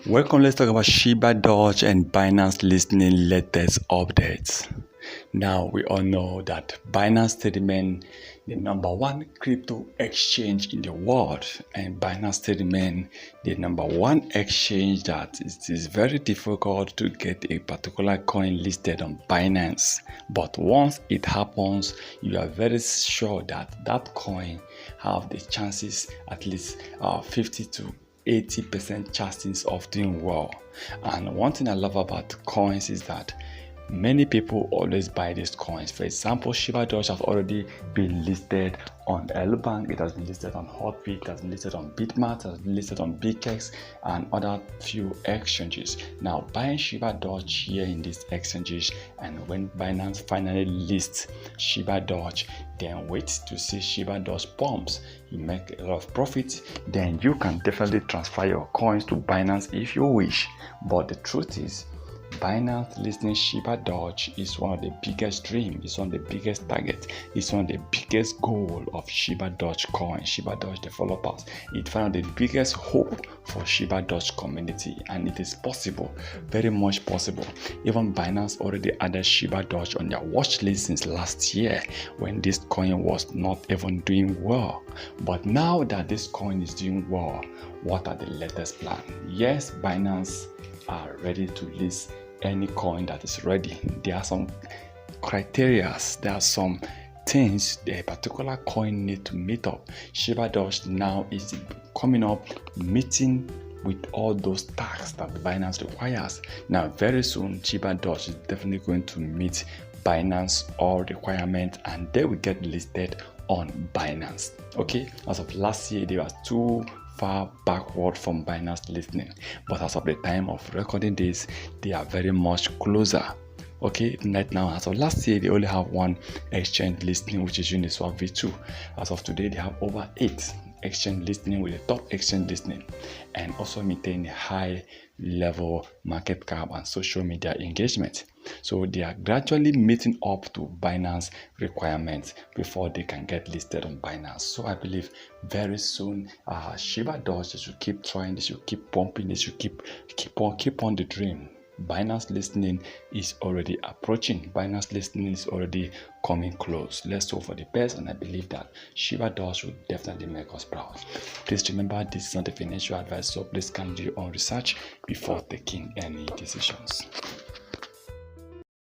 Welcome, let's talk about Shibadoge and Binance listening latest updates. Now, we all know that Binance remains the number one crypto exchange in the world, and Binance remains the number one exchange that it is very difficult to get a particular coin listed on Binance. But once it happens, you are very sure that that coin have the chances at least 50 to 80% chances of doing well. And one thing I love about coins is that many people always buy these coins. For example, Shibadoge has already been listed on Bank, it has been listed on Hotbit, it has been listed on Bitmart, it has been listed on BigX and other few exchanges. Now, buying Shibadoge here in these exchanges, and when Binance finally lists Shibadoge, then wait to see Shibadoge pumps. You make a lot of profit, then you can definitely transfer your coins to Binance if you wish. But the truth is, Binance listing Shibadoge is one of the biggest dreams, it's one of the biggest targets, it's one of the biggest goal of Shibadoge coin, Shibadoge developers. It's one of the biggest hope for Shibadoge community, and it is possible, very much possible. Even Binance already added Shibadoge on their watch list since last year when this coin was not even doing well. But now that this coin is doing well, what are the latest plans? Yes, Binance are ready to list any coin that is ready. There are some criteria, there are some things a particular coin need to meet up. Shibadoge now is coming up meeting with all those tags that Binance requires. Now very soon Shibadoge is definitely going to meet Binance all requirements, and they will get listed on Binance. Okay, as of last year there was too far backward from Binance listening, but as of the time of recording this, they are very much closer. Okay, right now, as of last year, they only have one exchange listening, which is Uniswap V2. As of today, they have over 8 exchange listening, with the top exchange listening, and also maintain a high level market cap and social media engagement. So they are gradually meeting up to Binance requirements before they can get listed on Binance. So I believe very soon Shibadoge, they should keep trying, they should keep pumping, they should keep on the dream. Binance listening is already approaching. Binance listening is already coming close. Let's hope for the best, and I believe that Shibadoge will definitely make us proud. Please remember, this is not a financial advice, so please can do your own research before taking any decisions.